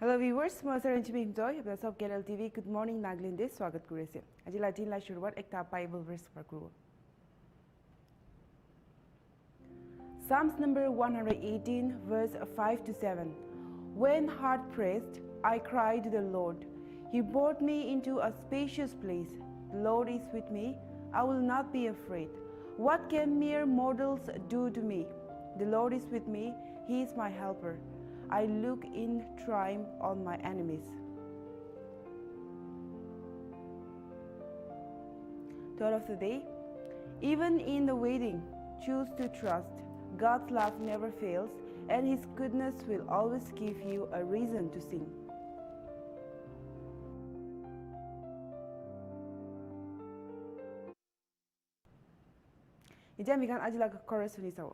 Hello viewers, म सरन्चिमी हिमजोय हेप्दा सब Nltv Goodmorning Nagaland स्वागत गुरेसे आजिला दिनलाई सुरुवात एकता बाइबल verse पर Psalms number 118 verse 5 to 7. When hard pressed, I cried to the Lord. He brought me into a spacious place. The Lord is with me. I will not be afraid. What can mere mortals do to me? The Lord is with me. He is my helper. I look in triumph on my enemies. Thought of the day. Even in the waiting, choose to trust. God's love never fails, and His goodness will always give you a reason to sing. 이제 미간 아지라 chorus 리사오.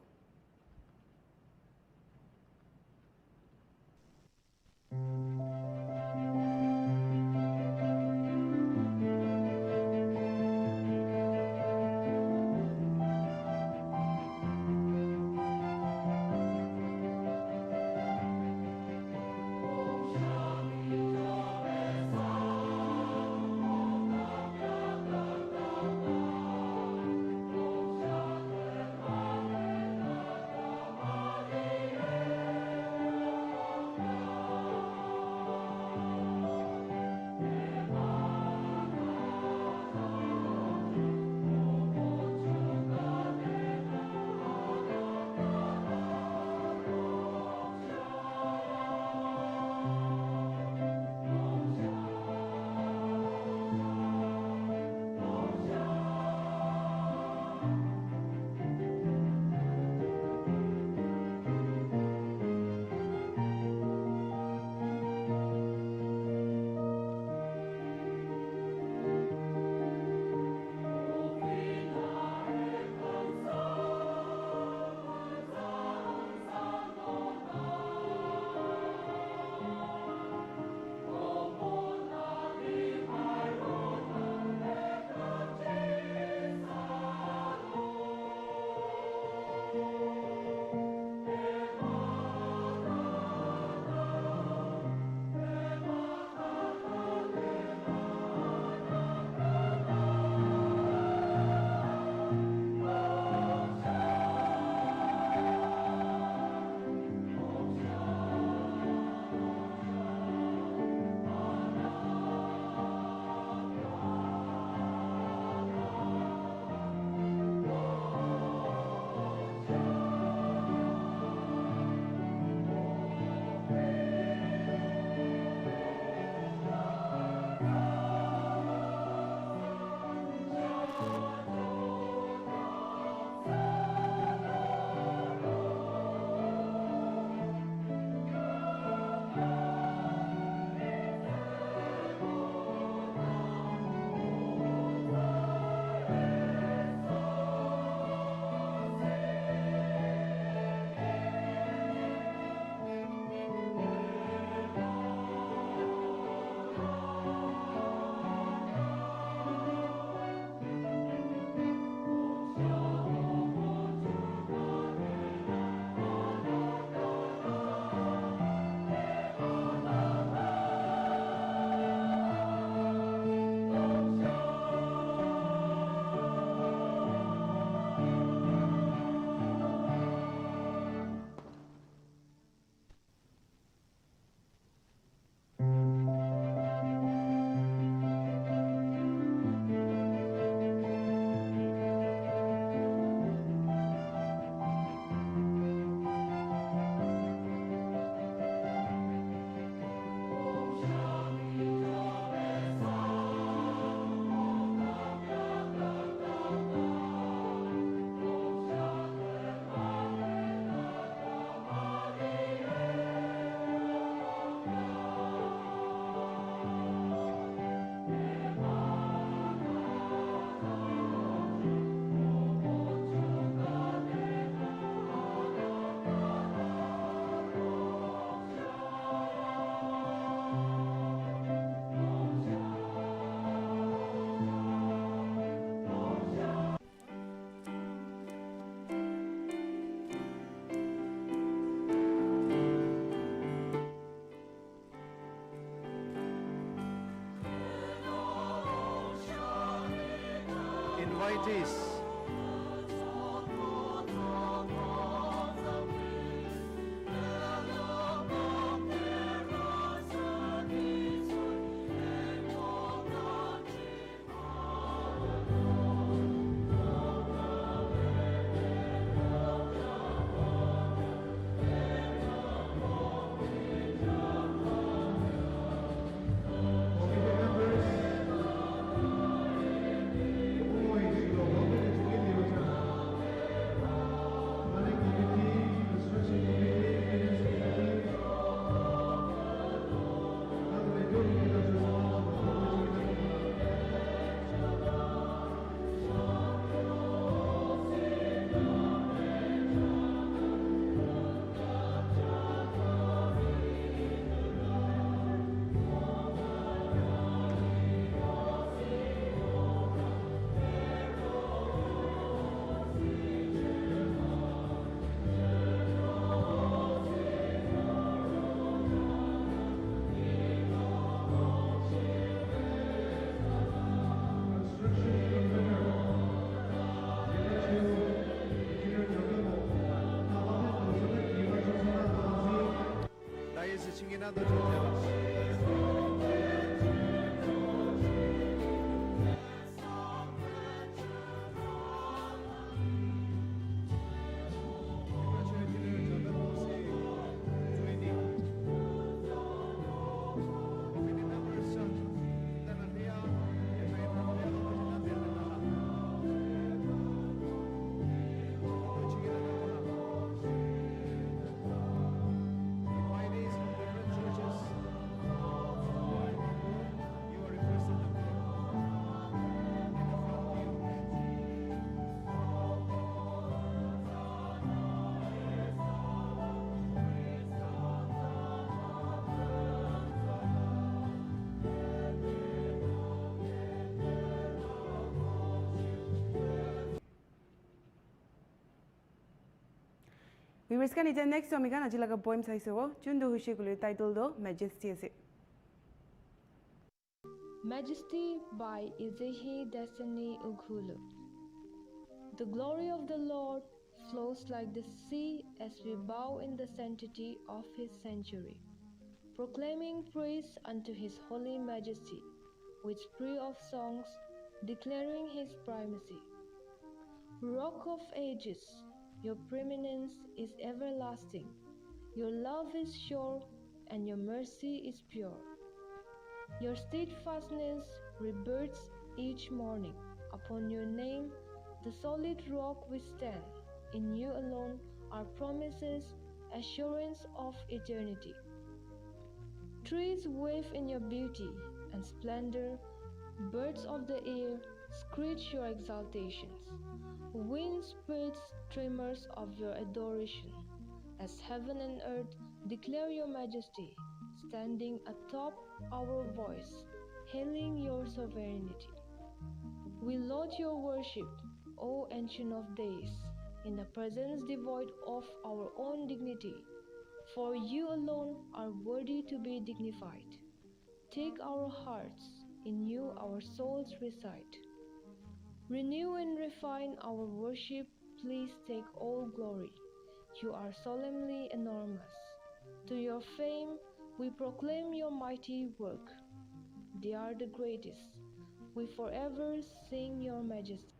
activities. Dahil sa chinginado Viewers kan ija next time kan aji laga poem saiso chundu hushi kulir title do Majesty ase. Majesty by Izehi Destiny Ughulu. The glory of the Lord flows like the sea as we bow in the sanctity of His sanctuary, proclaiming praise unto His holy majesty, with spree of songs declaring His primacy. Rock of ages, your preeminence is everlasting, your love is sure, and your mercy is pure. Your steadfastness rebirths each morning. Upon your name, the solid rock we stand. In you alone are promises, assurance of eternity. Trees wave in your beauty and splendor. Birds of the air screech your exaltations. Wind spits tremors of your adoration. As heaven and earth declare your majesty, standing atop our voice, hailing your sovereignty. We laud your worship, O Ancient of Days, in a presence devoid of our own dignity, for you alone are worthy to be dignified. Take our hearts, in you our souls reside. Renew and refine our worship, please take all glory. You are solemnly enormous. To your fame, we proclaim your mighty work. They are the greatest. We forever sing your majesty.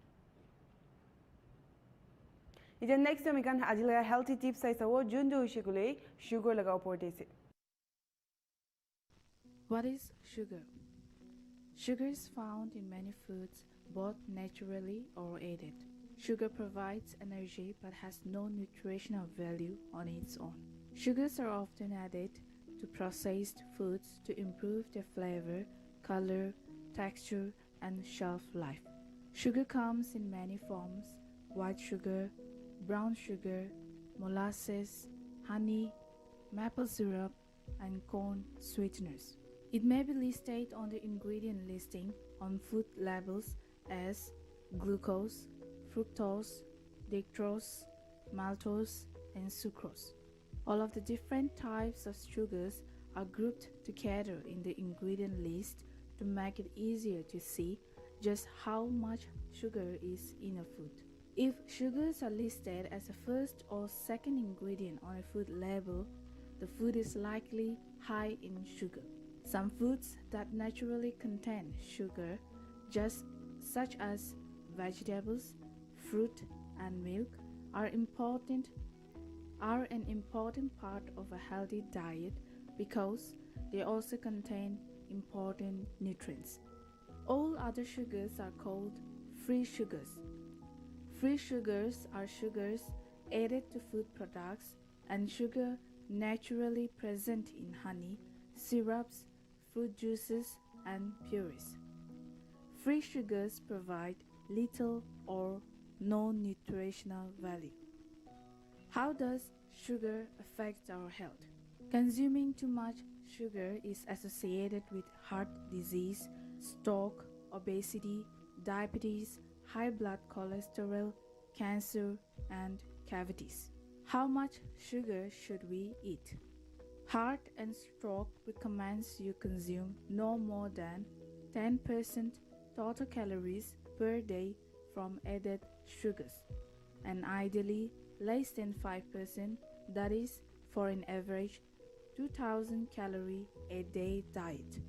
Ija next time kan aji laga healthy tips saiso chundu hushi kulir sugar laga opor ase. What is sugar? Sugar is found in many foods, both naturally or added. Sugar provides energy but has no nutritional value on its own. Sugars are often added to processed foods to improve their flavor, color, texture, and shelf life. Sugar comes in many forms: white sugar, brown sugar, molasses, honey, maple syrup, and corn sweeteners. It may be listed on the ingredient listing on food labels as glucose, fructose, dextrose, maltose, and sucrose. All of the different types of sugars are grouped together in the ingredient list to make it easier to see just how much sugar is in a food. If sugars are listed as a first or second ingredient on a food label, the food is likely high in sugar. Some foods that naturally contain sugar, just such as vegetables, fruit, and milk, are an important part of a healthy diet because they also contain important nutrients. All other sugars are called free sugars. Free sugars are sugars added to food products and sugar naturally present in honey, syrups, fruit juices, and purees. Free sugars provide little or no nutritional value. How does sugar affect our health? Consuming too much sugar is associated with heart disease, stroke, obesity, diabetes, high blood cholesterol, cancer, and cavities. How much sugar should we eat? Heart and Stroke recommends you consume no more than 10% total calories per day from added sugars, and ideally less than 5%, that is, for an average 2000 calorie a day diet.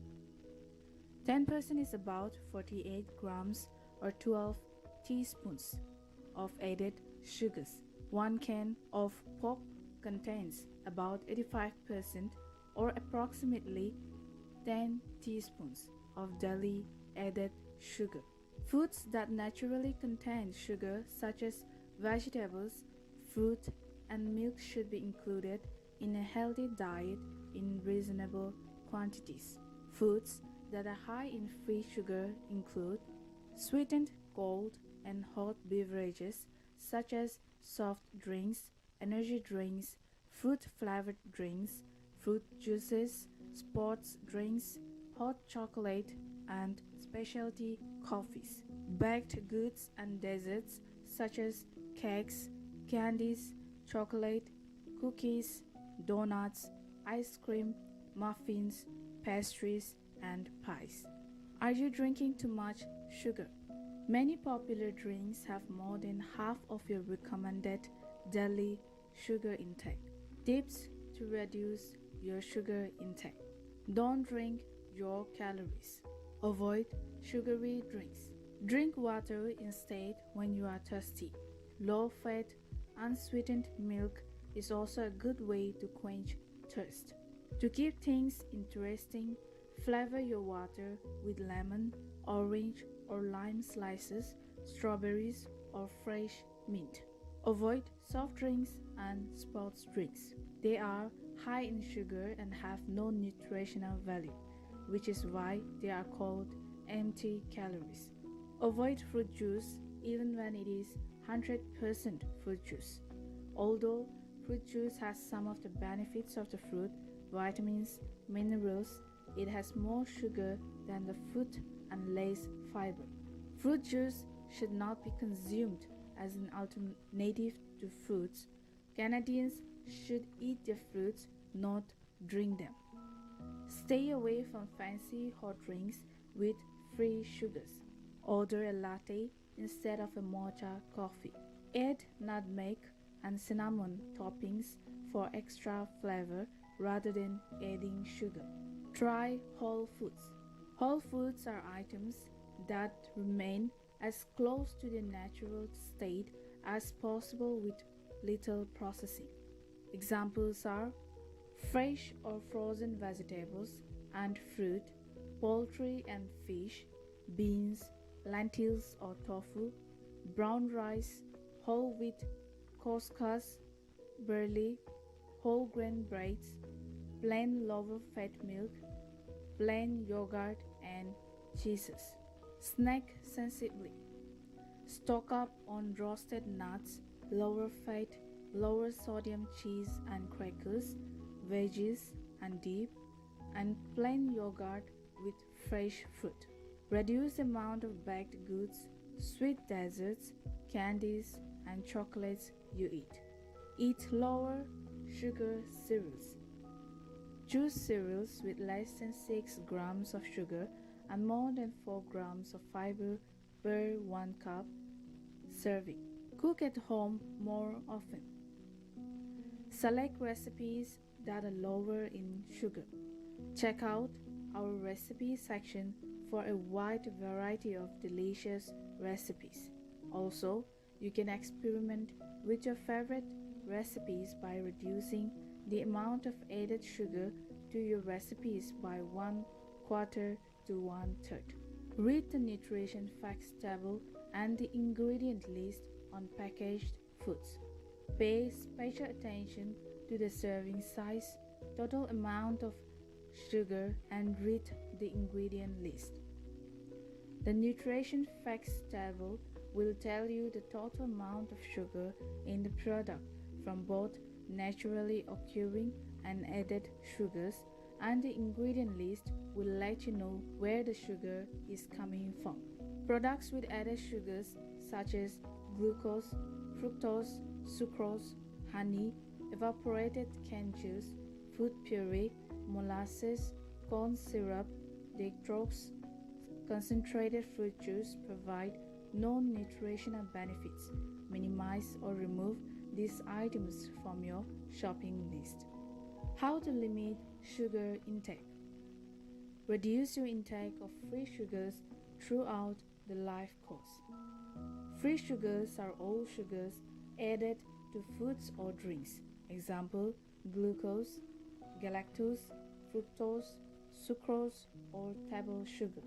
10% is about 48 grams or 12 teaspoons of added sugars. 1 can of Coke contains about 85% or approximately 10 teaspoons of daily added sugar. Foods that naturally contain sugar, such as vegetables, fruit, and milk, should be included in a healthy diet in reasonable quantities. Foods that are high in free sugar include sweetened cold and hot beverages such as soft drinks, energy drinks, fruit-flavored drinks, fruit juices, sports drinks, hot chocolate, and specialty coffees. Baked goods and desserts such as cakes, candies, chocolate, cookies, donuts, ice cream, muffins, pastries, and pies. Are you drinking too much sugar? Many popular drinks have more than half of your recommended daily sugar intake. Tips to reduce your sugar intake. Don't drink your calories. Avoid sugary drinks. Drink water instead when you are thirsty. Low-fat, unsweetened milk is also a good way to quench thirst. To keep things interesting, flavor your water with lemon, orange, or lime slices, strawberries, or fresh mint. Avoid soft drinks and sports drinks. They are high in sugar and have no nutritional value, which is why they are called empty calories. Avoid fruit juice even when it is 100% fruit juice. Although fruit juice has some of the benefits of the fruit, vitamins, minerals, it has more sugar than the fruit and less fiber. Fruit juice should not be consumed as an alternative to fruits. Canadians should eat their fruits, not drink them. Stay away from fancy hot drinks with free sugars. Order a latte instead of a mocha coffee. Add nutmeg and cinnamon toppings for extra flavor rather than adding sugar. Try whole foods. Whole foods are items that remain as close to their natural state as possible with little processing. Examples are fresh or frozen vegetables and fruit, poultry and fish, beans, lentils or tofu, brown rice, whole wheat, couscous, barley, whole grain breads, plain lower-fat milk, plain yogurt, and cheeses. Snack sensibly. Stock up on roasted nuts, lower fat, lower sodium cheese and crackers, veggies and dip, and plain yogurt with fresh fruit. Reduce the amount of baked goods, sweet desserts, candies, and chocolates you eat. Eat lower sugar cereals. Choose cereals with less than 6 grams of sugar and more than 4 grams of fiber per 1 cup serving. Cook at home more often. Select recipes that are lower in sugar. Check out our recipe section for a wide variety of delicious recipes. Also, you can experiment with your favorite recipes by reducing the amount of added sugar to your recipes by 1/4 to 1/3. Read the nutrition facts table and the ingredient list on packaged foods. Pay special attention to the serving size, total amount of sugar, and read the ingredient list. The nutrition facts table will tell you the total amount of sugar in the product from both naturally occurring and added sugars, and the ingredient list will let you know where the sugar is coming from. Products with added sugars such as glucose, fructose, sucrose, honey, evaporated canned juice, fruit puree, molasses, corn syrup, dextrose, concentrated fruit juice provide no nutritional benefits. Minimize or remove these items from your shopping list. How to limit sugar intake. Reduce your intake of free sugars throughout the life course. Free sugars are all sugars added to foods or drinks. Example, glucose, galactose, fructose, sucrose, or table sugar,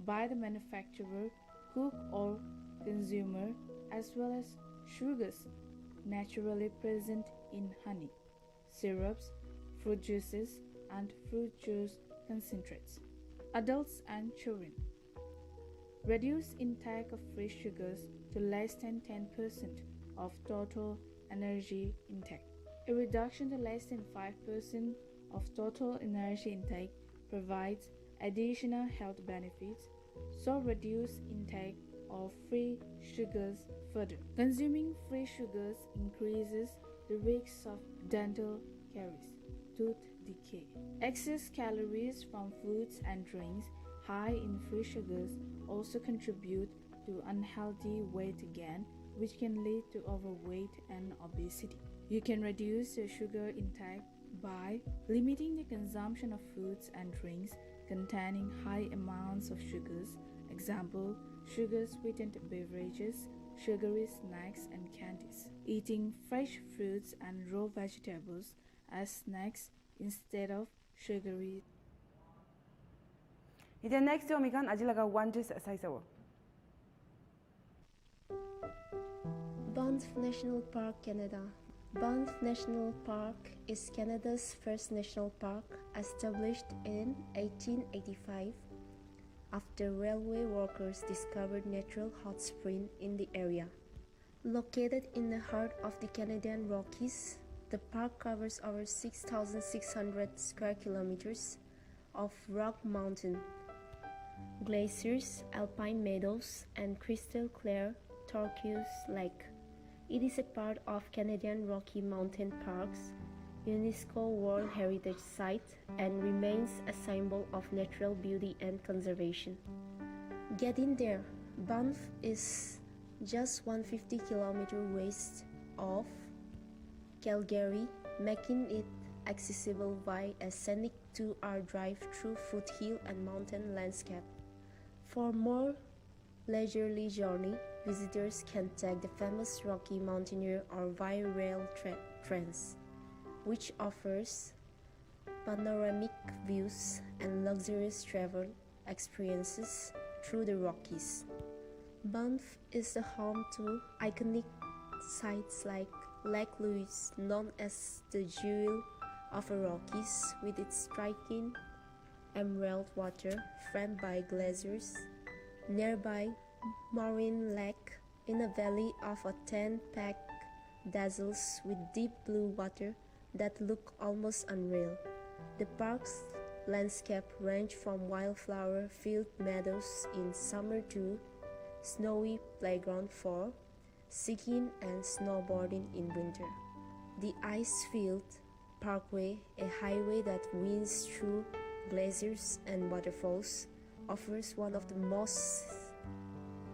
by the manufacturer, cook, or consumer, as well as sugars naturally present in honey, syrups, fruit juices, and fruit juice concentrates. Adults and children. Reduce intake of free sugars to less than 10% of total energy intake. A reduction to less than 5% of total energy intake provides additional health benefits, so reduce intake of free sugars further. Consuming free sugars increases the risks of dental caries, tooth decay. Excess calories from foods and drinks high in free sugars also contribute to unhealthy weight gain, which can lead to overweight and obesity. You can reduce your sugar intake by limiting the consumption of foods and drinks containing high amounts of sugars, example, sugar-sweetened beverages, sugary snacks and candies. Eating fresh fruits and raw vegetables as snacks instead of sugary. Ite next yo mikan ajilaga wonders saisawo. Banff National Park, Canada. Banff National Park is Canada's first national park, established in 1885 after railway workers discovered natural hot spring in the area. Located in the heart of the Canadian Rockies, the park covers over 6,600 square kilometers of rock mountain, glaciers, alpine meadows, and crystal clear turquoise lake. It is a part of Canadian Rocky Mountain Park's UNESCO World Heritage Site and remains a symbol of natural beauty and conservation. Getting there, Banff is just 150 km west of Calgary, making it accessible by a scenic 2-hour drive through foothill and mountain landscape. For more leisurely journey, visitors can take the famous Rocky Mountaineer or via rail trains, which offers panoramic views and luxurious travel experiences through the Rockies. Banff is the home to iconic sites like Lake Louise, known as the Jewel of the Rockies, with its striking emerald water framed by glaciers. Nearby Marine Lake, in a valley of a tan-packed dazzles with deep blue water that look almost unreal. The park's landscape range from wildflower-filled meadows in summer to snowy playground for skiing and snowboarding in winter. The ice-filled parkway, a highway that winds through glaciers and waterfalls, offers one of the most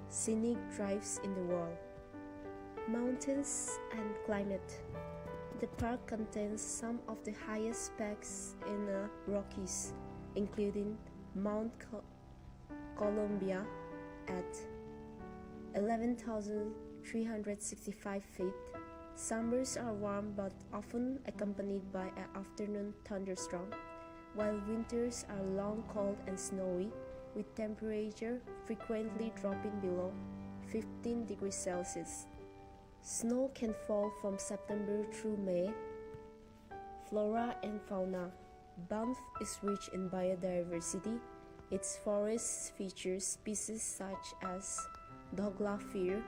scenic drives in the world. Mountains and climate. The park contains some of the highest peaks in the Rockies, including Mount Columbia at 11,365 feet. Summers are warm but often accompanied by an afternoon thunderstorm, while winters are long, cold, and snowy, with temperature frequently dropping below 15 degrees Celsius. Snow can fall from September through May. Flora and fauna. Banff is rich in biodiversity. Its forests feature species such as Douglas fir,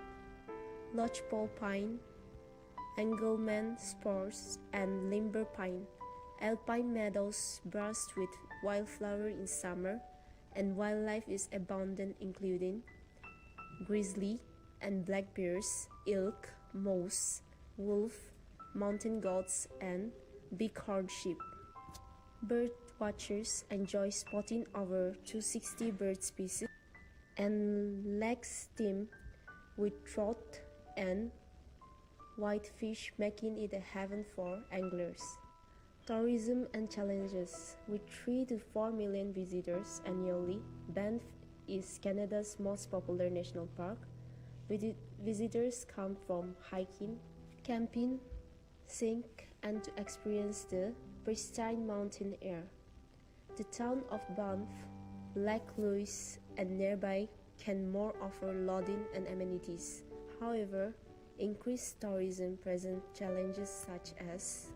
lodgepole pine, Engelmann spruce, and limber pine. Alpine meadows burst with wildflower in summer, and wildlife is abundant including grizzly and black bears, elk, moose, wolf, mountain goats, and bighorn sheep. Bird watchers enjoy spotting over 260 bird species, and lakes teem with trout and whitefish, making it a haven for anglers. Tourism and challenges. With 3 to 4 million visitors annually, Banff is Canada's most popular national park. Visitors come from hiking, camping, skiing, and to experience the pristine mountain air. The town of Banff, Lake Louise, and nearby can more offer lodging and amenities. However, increased tourism presents challenges such as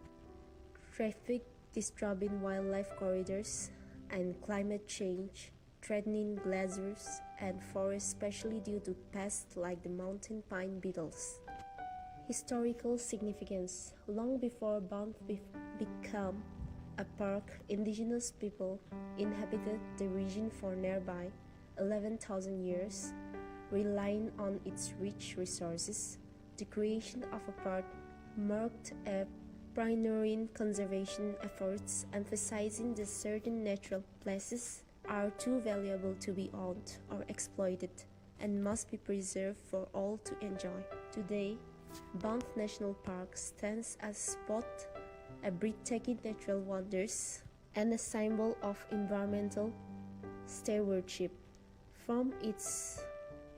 traffic disturbing wildlife corridors and climate change, threatening glaciers and forests, especially due to pests like the mountain pine beetles. Historical significance. Long before Banff became a park, indigenous people inhabited the region for nearby 11,000 years, relying on its rich resources. The creation of a park marked a pioneering conservation efforts, emphasizing that certain natural places are too valuable to be owned or exploited and must be preserved for all to enjoy. Today, Banff National Park stands as both a breathtaking natural wonders and a symbol of environmental stewardship. From its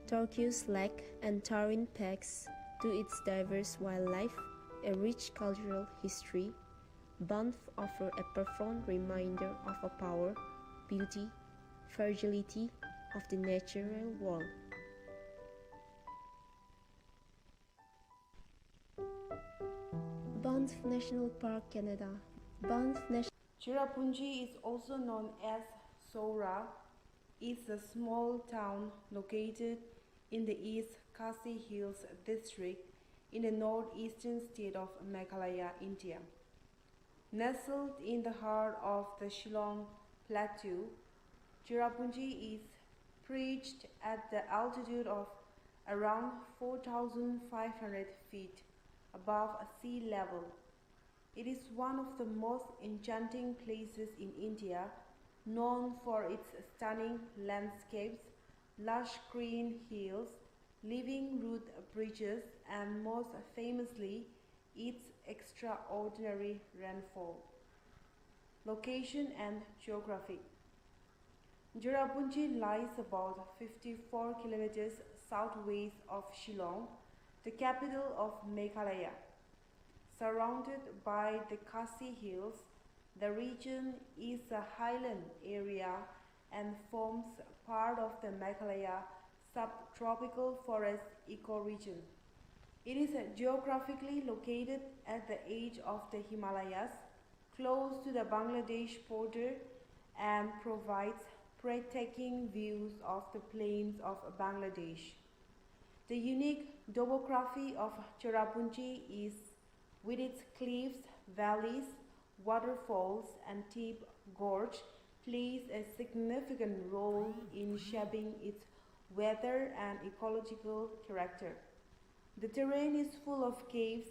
turquoise lake and towering peaks to its diverse wildlife, a rich cultural history, Banff offers a profound reminder of the power, beauty, fragility of the natural world. Banff National Park, Canada. Banff National Cherrapunji is also known as Sora. It's a small town located in the East Khasi Hills district in the northeastern state of Meghalaya, India. Nestled in the heart of the Shillong Plateau, Cherrapunji is perched at the altitude of around 4,500 feet above sea level. It is one of the most enchanting places in India, known for its stunning landscapes, lush green hills, living root bridges, and most famously, its extraordinary rainfall. Location and geography. Cherrapunji lies about 54 kilometers southwest of Shillong, the capital of Meghalaya. Surrounded by the Khasi Hills, the region is a highland area and forms part of the Meghalaya subtropical forest ecoregion. It is geographically located at the edge of the Himalayas, close to the Bangladesh border, and provides breathtaking views of the plains of Bangladesh. The unique topography of Cherrapunji is, with its cliffs, valleys, waterfalls, and deep gorge, plays a significant role in shaping its weather and ecological character. The terrain is full of caves,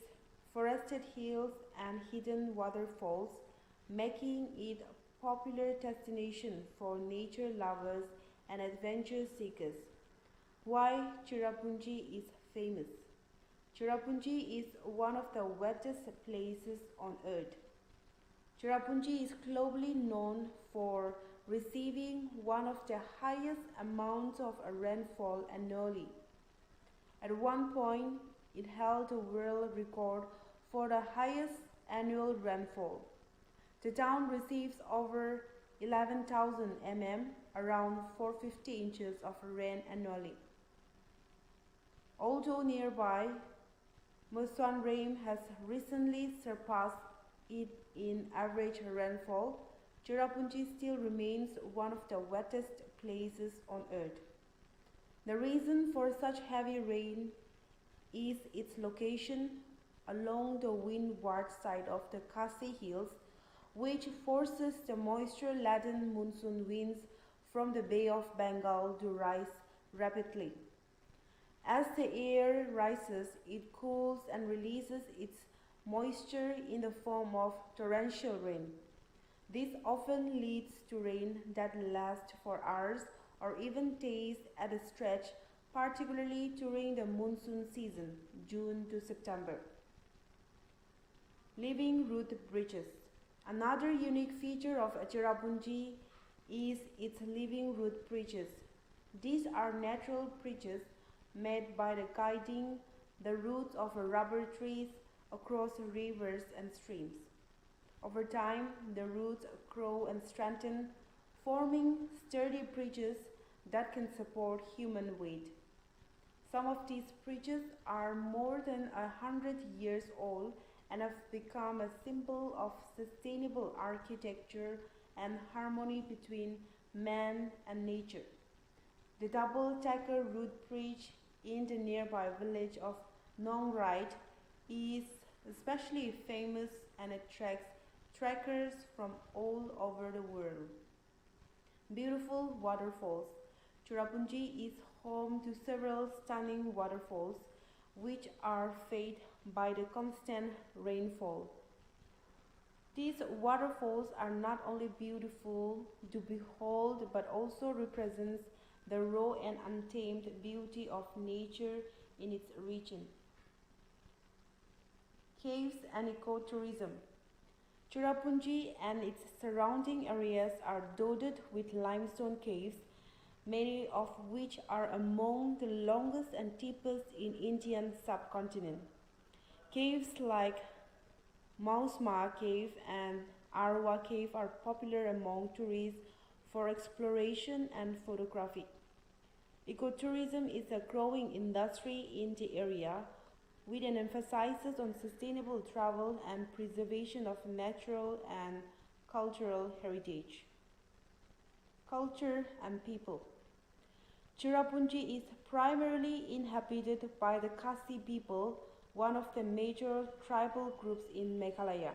forested hills, and hidden waterfalls, making it a popular destination for nature lovers and adventure seekers. Why Cherrapunji is famous. Cherrapunji is one of the wettest places on earth. Cherrapunji is globally known for receiving one of the highest amounts of rainfall annually. At one point, it held a world record for the highest annual rainfall. The town receives over 11,000 mm, around 450 inches of rain annually. Although nearby, Musuanram has recently surpassed it in average rainfall, Cherrapunji still remains one of the wettest places on earth. The reason for such heavy rain is its location along the windward side of the Khasi Hills, which forces the moisture-laden monsoon winds from the Bay of Bengal to rise rapidly. As the air rises, it cools and releases its moisture in the form of torrential rain. This often leads to rain that lasts for hours or even days at a stretch, particularly during the monsoon season, June to September. Living root bridges. Another unique feature of Cherrapunji is its living root bridges. These are natural bridges made by guiding the roots of rubber trees across rivers and streams. Over time, the roots grow and strengthen, forming sturdy bridges that can support human weight. Some of these bridges are more than 100 years old and have become a symbol of sustainable architecture and harmony between man and nature. The double-decker root bridge in the nearby village of Nongrait is especially famous and attracts trekkers from all over the world. Beautiful waterfalls. Cherrapunji is home to several stunning waterfalls which are fed by the constant rainfall. These waterfalls are not only beautiful to behold but also represents the raw and untamed beauty of nature in its region. Caves and ecotourism. Cherrapunji and its surrounding areas are dotted with limestone caves, many of which are among the longest and deepest in Indian subcontinent. Caves like Mausma Cave and Arwa Cave are popular among tourists for exploration and photography. Ecotourism is a growing industry in the area, with an emphasis on sustainable travel and preservation of natural and cultural heritage. Culture and people. Cherrapunji is primarily inhabited by the Khasi people, one of the major tribal groups in Meghalaya.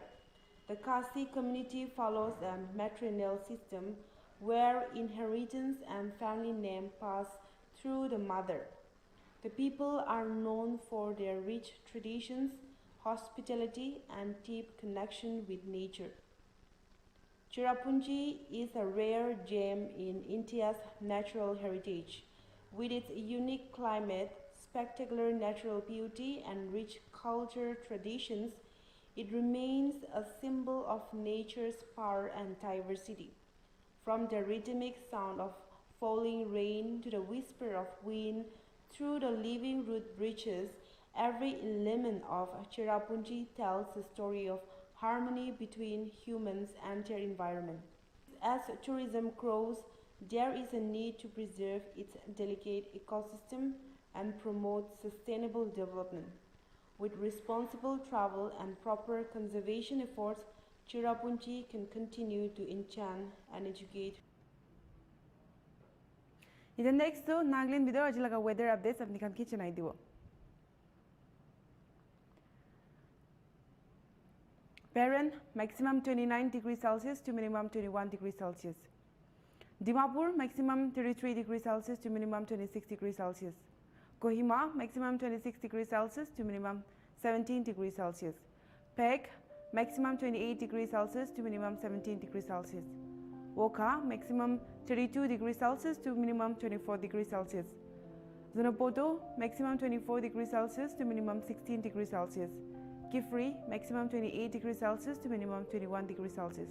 The Khasi community follows a matrilineal system where inheritance and family name pass through the mother. The people are known for their rich traditions, hospitality, and deep connection with nature. Cherrapunji is a rare gem in India's natural heritage. With its unique climate, spectacular natural beauty, and rich cultural traditions, it remains a symbol of nature's power and diversity. From the rhythmic sound of falling rain to the whisper of wind through the living root bridges, every element of Cherrapunji tells a story of harmony between humans and their environment. As tourism grows, there is a need to preserve its delicate ecosystem and promote sustainable development. With responsible travel and proper conservation efforts, Cherrapunji can continue to enchant and educate. Then next to Nagaland video ajila weather updates apni khan ki chanai dibo. Paren maximum 29 degrees Celsius to minimum 21 degrees Celsius. Dimapur maximum 33 degrees Celsius to minimum 26 degrees Celsius. Kohima maximum 26 degrees Celsius to minimum 17 degrees Celsius. Peg maximum 28 degrees Celsius to minimum 17 degrees Celsius. Woka maximum 32 degrees Celsius to minimum 24 degrees Celsius. Zonopoto, maximum 24 degrees Celsius to minimum 16 degrees Celsius. Kifri, maximum 28 degrees Celsius to minimum 21 degrees Celsius.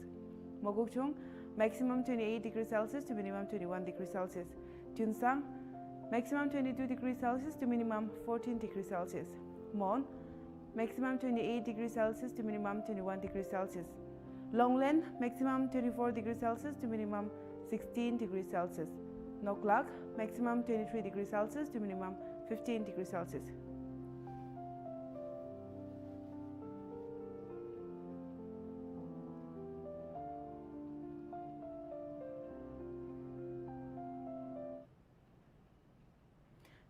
Mogokchung, maximum 28 degrees Celsius to minimum 21 degrees Celsius. Tunsang, maximum 22 degrees Celsius to minimum 14 degrees Celsius. Mon, maximum 28 degrees Celsius to minimum 21 degrees Celsius. Longland, maximum 24 degrees Celsius to minimum 16 degrees Celsius. Noklak, maximum 23 degrees Celsius to minimum 15 degrees Celsius.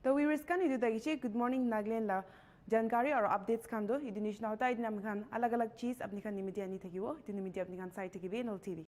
तो viewers kan idu dagiche good morning Nagaland la जानकारी और updates Khan दो इदिनिश ना होता इदिन हम खान अलग अलग चीज अपनी खान निमित्य नहीं थकी वो इतनी निमित्य अपनी खान साइट थकी भी Nltv